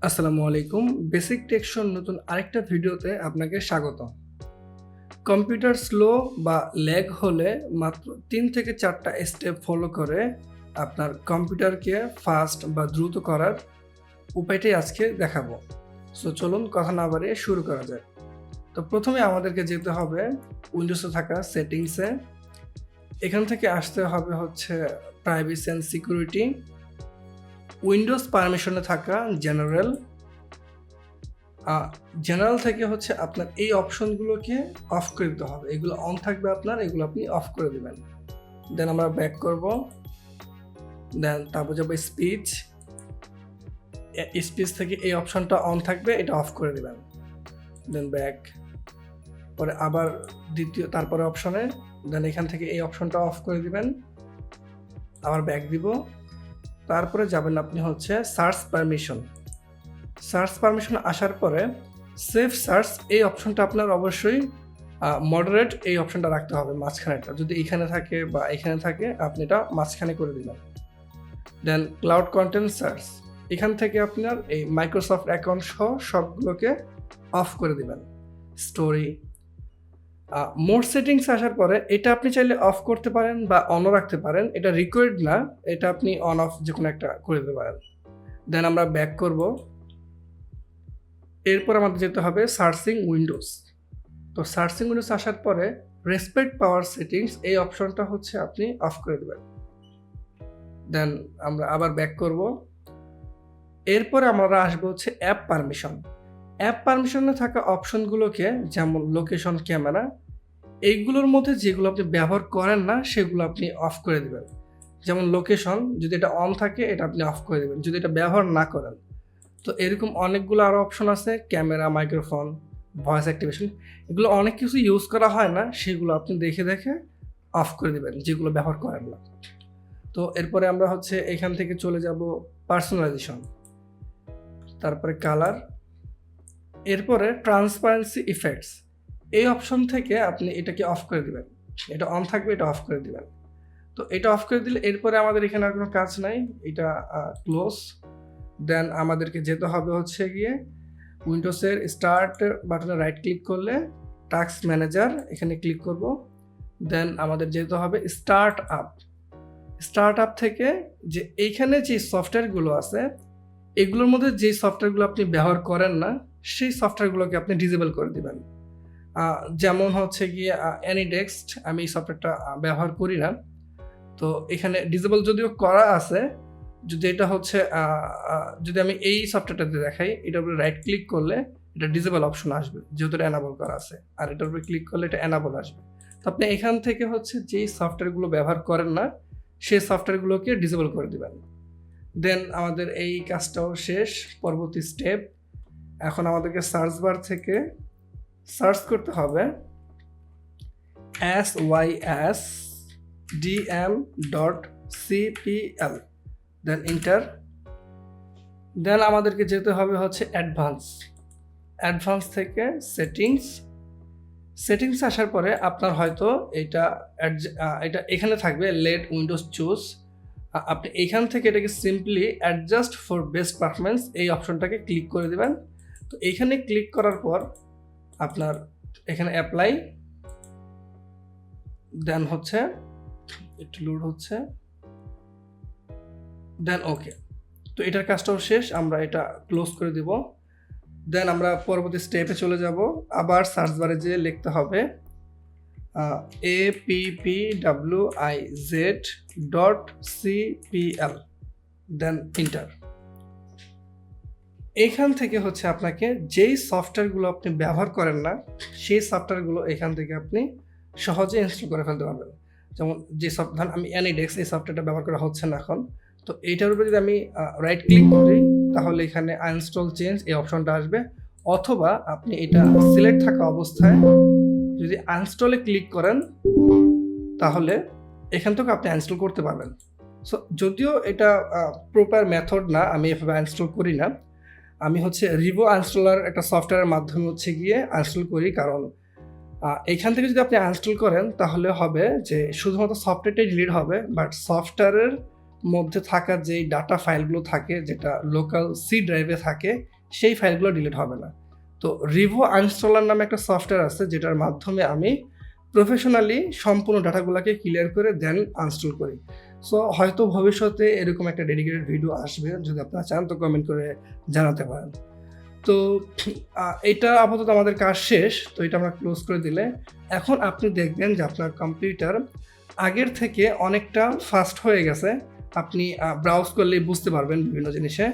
আসসালামু আলাইকুম। বেসিক টেকশন নতুন আরেকটা ভিডিওতে আপনাকে স্বাগত। কম্পিউটার স্লো বা ল্যাগ হলে মাত্র ৩ থেকে ৪টা স্টেপ ফলো করে আপনার কম্পিউটারকে ফাস্ট বা দ্রুত করার উপায়টাই আজকে দেখাবো। সো চলুন কথা না বাড়িয়ে শুরু করা যাক। তো প্রথমে আমাদেরকে যেতে হবে উইন্ডোজে থাকা সেটিংসে। এখান থেকে আসতে হবে হচ্ছে প্রাইভেসি অ্যান্ড সিকিউরিটি। উইন্ডোজ পারমিশনে থাকা জেনারেল থেকে হচ্ছে আপনার এই অপশনগুলোকে অফ করে দিতে হবে। এগুলো অন থাকবে আপনার, এগুলো আপনি অফ করে দেবেন। দেন আমরা ব্যাক করব, দেন তারপর যাবো স্পিচ থেকে এই অপশনটা অন থাকবে, এটা অফ করে দেবেন। দেন ব্যাক, পরে আবার তারপরে অপশনে, দেন এখান থেকে এই অপশনটা অফ করে দিবেন, আবার ব্যাক দিব। তারপরে যাবেন আপনি হচ্ছে সার্চ পারমিশন আসার পরে সেভ সার্চ এই অপশনটা আপনার অবশ্যই মডারেট এই অপশনটা রাখতে হবে, মাঝখানেটা যদি এখানে থাকে বা এখানে থাকে আপনি এটা মাঝখানে করে দিবেন। দেন ক্লাউড কন্টেন্ট সার্চ, এখান থেকে আপনার এই মাইক্রোসফট অ্যাকাউন্ট সহ সবগুলোকে অফ করে দিবেন। স্টোরি মোর সেটিংস আসার পরে এটা আপনি চাইলে অফ করতে পারেন বা অনও রাখতে পারেন, এটা রিকোয়ার্ড না, এটা আপনি অন অফ যে কোনো একটা করে দিতে পারেন। দেন আমরা ব্যাক করব, এরপর আমাদের যেতে হবে সার্চিং উইন্ডোজ। তো সার্চিং উইন্ডোজ আসার পরে রেসপেক্ট পাওয়ার সেটিংস এই অপশনটা হচ্ছে আপনি অফ করে দেবেন। দেন আমরা আবার ব্যাক করব, এরপরে আমরা আসবো হচ্ছে অ্যাপ পারমিশনে থাকা অপশনগুলোকে, যেমন লোকেশন, ক্যামেরা, এইগুলোর মধ্যে যেগুলো আপনি ব্যবহার করেন না সেগুলো আপনি অফ করে দেবেন। যেমন লোকেশন যদি এটা অন থাকে এটা আপনি অফ করে দেবেন যদি এটা ব্যবহার না করেন। তো এরকম অনেকগুলো আরও অপশন আছে, ক্যামেরা, মাইক্রোফোন, ভয়েস অ্যাক্টিভেশন, এগুলো অনেক কিছু ইউজ করা হয় না, সেগুলো আপনি দেখে দেখে অফ করে দেবেন যেগুলো ব্যবহার করেন না। তো এরপরে আমরা হচ্ছে এখান থেকে চলে যাব পার্সোনালাইজেশন, তারপরে কালার, এরপরে ট্রান্সপারেন্সি ইফেক্টস এই অপশন থেকে আপনি এটাকে অফ করে দিবেন। এটা অন থাকবে, এটা অফ করে দিবেন। তো এটা অফ করে দিলে এরপরে আমাদের এখানে আর কোনো কাজ নাই, এটা ক্লোজ। দেন আমাদেরকে যেতে হবে হচ্ছে গিয়ে উইন্ডোজের স্টার্ট বাটনে রাইট ক্লিক করলে টাস্ক ম্যানেজার, এখানে ক্লিক করব। দেন আমাদের যেতে হবে স্টার্ট আপ থেকে যে এইখানে যে সফটওয়্যারগুলো আছে এগুলোর মধ্যে যে সফটওয়্যারগুলো আপনি ব্যবহার করেন না সেই সফটওয়্যারগুলোকে আপনি ডিসেবল করে দিবেন। যেমন হচ্ছে গিয়ে অ্যানিডেক্সট, আমি এই সফটওয়্যারটা ব্যবহার করি না, তো এখানে ডিসেবল যদিও করা আছে। যদি এটা হচ্ছে যদি আমি এই সফটওয়্যারটাতে দেখাই, এটার উপরে রাইট ক্লিক করলে এটা ডিসেবল অপশন আসবে যেহেতু এটা এনাবল করা আছে, আর এটার উপরে ক্লিক করলে এটা এনাবল আসবে। তো আপনি এখান থেকে হচ্ছে যেই সফটওয়্যারগুলো ব্যবহার করেন না সেই সফটওয়্যারগুলোকে ডিসেবল করে দিবেন। দেন আমাদের এই কাজটাও শেষ। পরবর্তী স্টেপ, এখন আমাদেরকে সার্চ বার থেকে সার্চ করতে হবে sysdm.cpl, দেন ইন্টার। দেন আমাদেরকে যেতে হবে হচ্ছে অ্যাডভান্স থেকে সেটিংস আসার পরে আপনার হয়তো এটা এখানে থাকবে লেট উইন্ডোজ চুজ, আপনি এখান থেকে এটাকে simply adjust for best performance এই অপশনটাকে ক্লিক করে দেবেন। তো এইখানে ক্লিক করার পর আপনার এখানে অ্যাপ্লাই, দেন হচ্ছে একটু লোড হচ্ছে, দেন ওকে। তো এটার কাজটাও শেষ, আমরা এটা ক্লোজ করে দিব। দেন আমরা পরবর্তী স্টেপে চলে যাব, আবার সার্চ বারে যেয়ে লিখতে হবে appwiz.cpl, দেন ইন্টার। এইখান থেকে হচ্ছে আপনাকে যেই সফটওয়্যারগুলো আপনি ব্যবহার করেন না সেই সফটওয়্যারগুলো এখান থেকে আপনি সহজে ইনস্টল করে ফেলতে পারবেন। যেমন যে সফটওয়্যার, আমি অ্যানিডেক্স এই সফটওয়্যারটা ব্যবহার করা হচ্ছে না এখন, তো এইটার উপরে যদি আমি রাইট ক্লিক করি তাহলে এখানে আনইনস্টল চেঞ্জ এই অপশনটা আসবে, অথবা আপনি এটা সিলেক্ট থাকা অবস্থায় যদি আনইনস্টলে ক্লিক করেন তাহলে এখান থেকে আপনি আনইনস্টল করতে পারবেন। সো যদিও এটা প্রপার মেথড না, আমি এভাবে আনইনস্টল করি না, আমি হচ্ছে রিভো আনইনস্টলার একটা সফটওয়্যারের মাধ্যমে হচ্ছে গিয়ে আনইনস্টল করি। কারণ এইখান থেকে যদি আপনি আনইনস্টল করেন তাহলে হবে যে শুধুমাত্র সফটওয়্যারটাই ডিলিট হবে, বাট সফটওয়্যারের মধ্যে থাকা যেই ডাটা ফাইলগুলো থাকে যেটা লোকাল সি ড্রাইভে থাকে সেই ফাইলগুলো ডিলিট হবে না। তো রিভো আনইনস্টলার নামে একটা সফটওয়্যার আছে যেটার মাধ্যমে আমি প্রফেশনালি সম্পূর্ণ ডাটাগুলোকে ক্লিয়ার করে দেন আনইনস্টল করি। সো হয়তো ভবিষ্যতে এরকম একটা ডেডিকেটেড ভিডিও আসবে, যদি আপনারা চান তো কমেন্ট করে জানাতে পারেন। তো এটা আপাতত আমাদের কাজ শেষ, তো এটা আমরা ক্লোজ করে দিলে এখন আপনি দেখবেন যে আপনার কম্পিউটার আগের থেকে অনেকটা ফাস্ট হয়ে গেছে। আপনি ব্রাউজ করলেই বুঝতে পারবেন বিভিন্ন জিনিসে।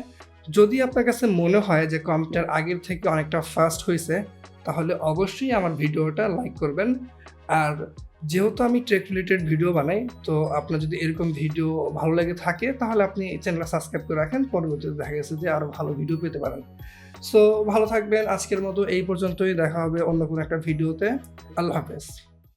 যদি আপনার কাছে মনে হয় যে কম্পিউটার আগের থেকে অনেকটা ফাস্ট হয়েছে, তাহলে অবশ্যই আমার ভিডিওটা লাইক করবেন। আর যেহেতু আমি টেক রিলেটেড ভিডিও বানাই, তো আপনার যদি এরকম ভিডিও ভালো লেগে থাকে তাহলে আপনি চ্যানেলটা সাবস্ক্রাইব করে রাখেন, পরবর্তীতে দেখা গেছে যে আরও ভালো ভিডিও পেতে পারেন। সো ভালো থাকবেন, আজকের মতো এই পর্যন্তই, দেখা হবে অন্য কোনো একটা ভিডিওতে। আল্লাহ হাফেজ।